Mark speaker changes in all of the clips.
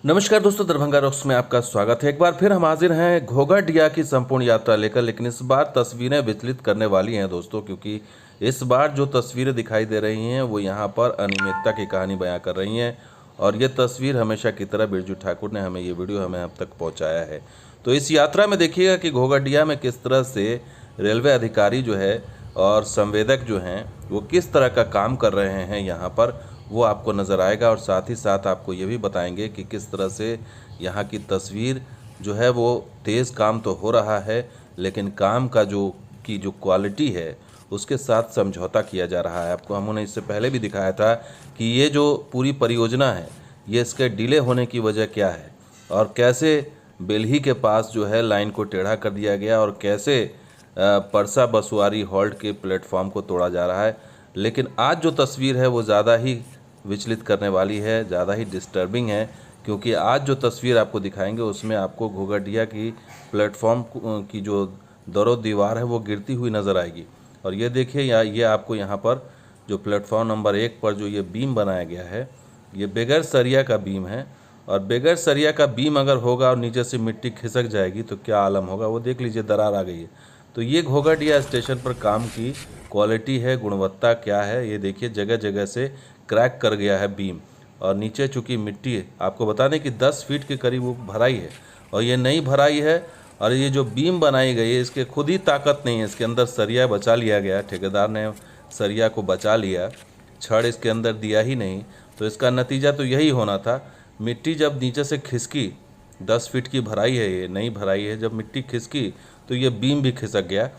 Speaker 1: नमस्कार दोस्तों, दरभंगा रॉक्स में आपका स्वागत है। एक बार फिर हम हाजिर हैं घोघाडिया की संपूर्ण यात्रा लेकर। लेकिन इस बार तस्वीरें विचलित करने वाली हैं दोस्तों, क्योंकि इस बार जो तस्वीरें दिखाई दे रही हैं वो यहाँ पर अनियमितता की कहानी बयां कर रही हैं। और ये तस्वीर हमेशा की तरह बिरजू ठाकुर ने हमें ये वीडियो हमें अब तक पहुँचाया है। तो इस यात्रा में देखिएगा कि घोघाडिया में किस तरह से रेलवे अधिकारी जो है और संवेदक जो हैं वो किस तरह का काम कर रहे हैं यहाँ पर, वो आपको नज़र आएगा। और साथ ही साथ आपको ये भी बताएंगे कि किस तरह से यहाँ की तस्वीर जो है वो तेज़ काम तो हो रहा है, लेकिन काम का जो क्वालिटी है उसके साथ समझौता किया जा रहा है। आपको हमने इससे पहले भी दिखाया था कि ये जो पूरी परियोजना है ये इसके डिले होने की वजह क्या है, और कैसे बेल्ही के पास जो है लाइन को टेढ़ा कर दिया गया, और कैसे परसा बसवारी हॉल्ट के प्लेटफॉर्म को तोड़ा जा रहा है। लेकिन आज जो तस्वीर है वो ज़्यादा ही विचलित करने वाली है, ज़्यादा ही डिस्टर्बिंग है, क्योंकि आज जो तस्वीर आपको दिखाएंगे उसमें आपको घोघाडिया की प्लेटफॉर्म की जो दरो दीवार है वो गिरती हुई नज़र आएगी। और ये देखिए ये आपको यहाँ पर जो प्लेटफॉर्म नंबर 1 पर जो ये बीम बनाया गया है ये बगैर सरिया का बीम है। और बगैर सरिया का बीम अगर होगा और नीचे से मिट्टी खिसक जाएगी तो क्या आलम होगा, वो देख लीजिए, दरार आ गई है। तो ये घोघाडिया स्टेशन पर काम की क्वालिटी है, गुणवत्ता क्या है, ये देखिए जगह जगह से क्रैक कर गया है बीम। और नीचे चूँकि मिट्टी है, आपको बता दें कि 10 फीट के करीब वो भराई है, और ये नई भराई है। और ये जो बीम बनाई गई है इसके खुद ही ताकत नहीं है, इसके अंदर सरिया बचा लिया गया, ठेकेदार ने सरिया को बचा लिया, छड़ इसके अंदर दिया ही नहीं। तो इसका नतीजा तो यही होना था, मिट्टी जब नीचे से खिसकी, 10 फीट की भराई है, ये नई भराई है, जब मिट्टी खिसकी तो ये बीम भी खिसक गया।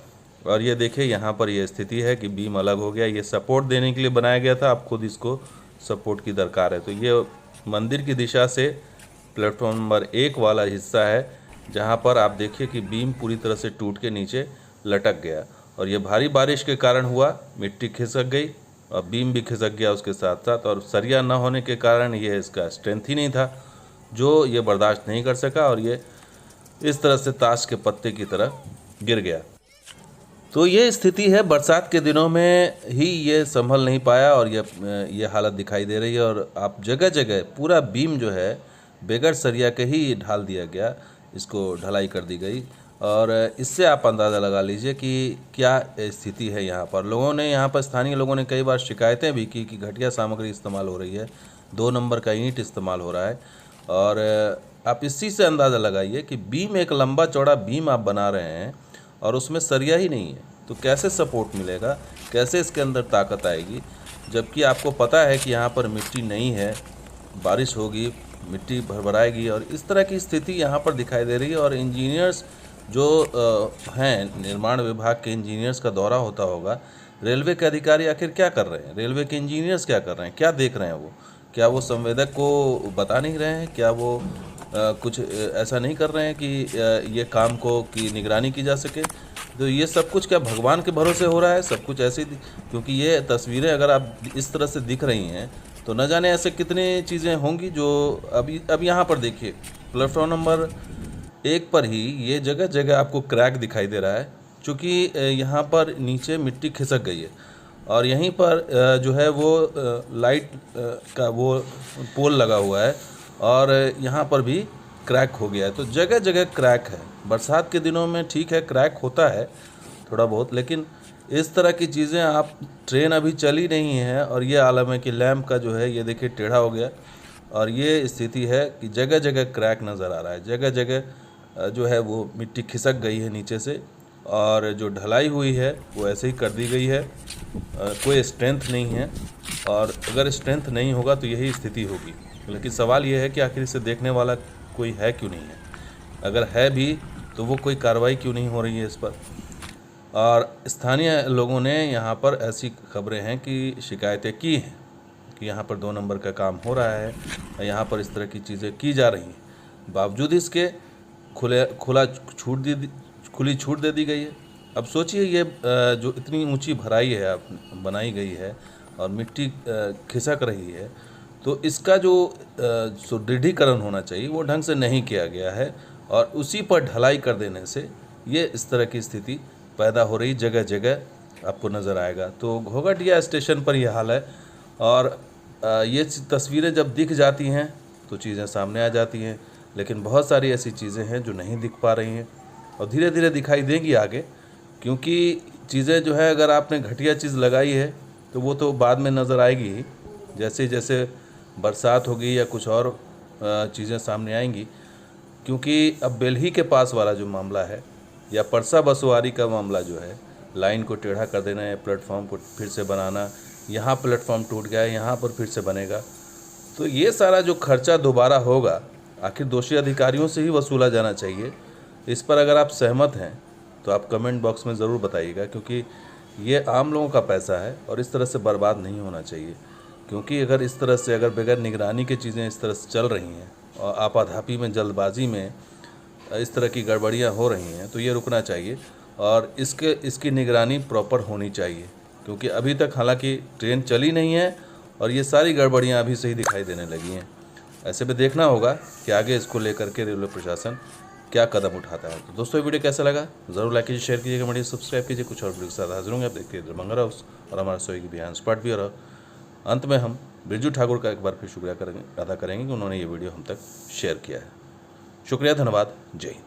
Speaker 1: और ये देखिए यहाँ पर ये स्थिति है कि बीम अलग हो गया। ये सपोर्ट देने के लिए बनाया गया था, अब खुद इसको सपोर्ट की दरकार है। तो ये मंदिर की दिशा से प्लेटफॉर्म नंबर 1 वाला हिस्सा है, जहाँ पर आप देखिए कि बीम पूरी तरह से टूट के नीचे लटक गया। और ये भारी बारिश के कारण हुआ, मिट्टी खिसक गई और बीम भी खिसक गया उसके साथ साथ। और सरिया न होने के कारण ये इसका स्ट्रेंथ ही नहीं था, जो ये बर्दाश्त नहीं कर सका, और ये इस तरह से ताश के पत्ते की तरह गिर गया। तो ये स्थिति है, बरसात के दिनों में ही ये संभल नहीं पाया और ये हालत दिखाई दे रही है। और आप जगह जगह पूरा बीम जो है बगैर सरिया के ही ढाल दिया गया, इसको ढलाई कर दी गई। और इससे आप अंदाज़ा लगा लीजिए कि क्या स्थिति है यहाँ पर। यहाँ पर स्थानीय लोगों ने कई बार शिकायतें भी की कि घटिया सामग्री इस्तेमाल हो रही है, 2 नंबर का ईंट इस्तेमाल हो रहा है। और आप इसी से अंदाज़ा लगाइए कि बीम, एक लंबा चौड़ा बीम आप बना रहे हैं और उसमें सरिया ही नहीं है, तो कैसे सपोर्ट मिलेगा, कैसे इसके अंदर ताकत आएगी। जबकि आपको पता है कि यहाँ पर मिट्टी नहीं है, बारिश होगी, मिट्टी भरभराएगी, और इस तरह की स्थिति यहाँ पर दिखाई दे रही है। और इंजीनियर्स जो हैं, निर्माण विभाग के इंजीनियर्स का दौरा होता होगा, रेलवे के अधिकारी आखिर क्या कर रहे हैं, रेलवे के इंजीनियर्स क्या कर रहे हैं, क्या देख रहे हैं वो, क्या वो संवेदक को बता नहीं रहे हैं, क्या वो कुछ ऐसा नहीं कर रहे हैं कि ये काम को की निगरानी की जा सके। तो ये सब कुछ क्या भगवान के भरोसे हो रहा है, सब कुछ ऐसे ही, क्योंकि ये तस्वीरें अगर आप इस तरह से दिख रही हैं तो न जाने ऐसे कितने चीज़ें होंगी जो अब यहाँ पर देखिए प्लेटफॉर्म नंबर 1 पर ही ये जगह जगह आपको क्रैक दिखाई दे रहा है, चूँकि यहाँ पर नीचे मिट्टी खिसक गई है। और यहीं पर जो है वो लाइट का वो पोल लगा हुआ है, और यहाँ पर भी क्रैक हो गया है। तो जगह जगह क्रैक है। बरसात के दिनों में ठीक है, क्रैक होता है थोड़ा बहुत, लेकिन इस तरह की चीज़ें आप, ट्रेन अभी चली नहीं है और ये आलम है कि लैंप का जो है ये देखिए टेढ़ा हो गया। और ये स्थिति है कि जगह जगह क्रैक नज़र आ रहा है, जगह जगह जो है वो मिट्टी खिसक गई है नीचे से, और जो ढलाई हुई है वो ऐसे ही कर दी गई है, कोई स्ट्रेंथ नहीं है। और अगर स्ट्रेंथ नहीं होगा तो यही स्थिति होगी। लेकिन सवाल ये है कि आखिर इसे देखने वाला कोई है क्यों नहीं है, अगर है भी तो वो कोई कार्रवाई क्यों नहीं हो रही है इस पर। और स्थानीय लोगों ने यहाँ पर ऐसी खबरें हैं कि शिकायतें की हैं कि यहाँ पर 2 नंबर का काम हो रहा है, यहाँ पर इस तरह की चीज़ें की जा रही हैं, बावजूद इसके खुली छूट दे दी गई है। अब सोचिए ये जो इतनी ऊंची भराई है आप बनाई गई है और मिट्टी खिसक रही है, तो इसका जो सुदृढ़ीकरण होना चाहिए वो ढंग से नहीं किया गया है, और उसी पर ढलाई कर देने से ये इस तरह की स्थिति पैदा हो रही जगह जगह आपको नज़र आएगा। तो घोघाडिया स्टेशन पर यह हाल है। और ये तस्वीरें जब दिख जाती हैं तो चीज़ें सामने आ जाती हैं, लेकिन बहुत सारी ऐसी चीज़ें हैं जो नहीं दिख पा रही हैं और धीरे धीरे दिखाई देंगी आगे, क्योंकि चीज़ें जो है अगर आपने घटिया चीज़ लगाई है तो वो तो बाद में नज़र आएगी ही, जैसे जैसे बरसात होगी या कुछ और चीज़ें सामने आएंगी। क्योंकि अब बेल्ही के पास वाला जो मामला है या परसा बसवारी का मामला जो है, लाइन को टेढ़ा कर देना है, प्लेटफॉर्म को फिर से बनाना, यहाँ प्लेटफॉर्म टूट गया है यहाँ पर फिर से बनेगा, तो ये सारा जो खर्चा दोबारा होगा आखिर दोषी अधिकारियों से ही वसूला जाना चाहिए। इस पर अगर आप सहमत हैं तो आप कमेंट बॉक्स में ज़रूर बताइएगा, क्योंकि ये आम लोगों का पैसा है और इस तरह से बर्बाद नहीं होना चाहिए। क्योंकि अगर इस तरह से अगर बगैर निगरानी की चीज़ें इस तरह से चल रही हैं और आपाधापी में जल्दबाजी में इस तरह की गड़बड़ियाँ हो रही हैं तो ये रुकना चाहिए और इसकी निगरानी प्रॉपर होनी चाहिए। क्योंकि अभी तक हालांकि ट्रेन चली नहीं है और ये सारी गड़बड़ियाँ अभी से ही दिखाई देने लगी हैं। ऐसे में देखना होगा कि आगे इसको लेकर के रेलवे प्रशासन क्या कदम उठाता है। तो दोस्तों वीडियो कैसा लगा ज़रूर लाइक कीजिए, शेयर कीजिए, कमेंट सब्सक्राइब कीजिए। कुछ और वीडियो के साथ हाजिर होंगे। आप देखते हैं दरभंगा हाउस और हमारा सोएगी बिहान स्पॉट भी। और अंत में हम बिरजू ठाकुर का एक बार फिर शुक्रिया अदा करेंगे कि उन्होंने ये वीडियो हम तक शेयर किया है। शुक्रिया, धन्यवाद, जय हिंद।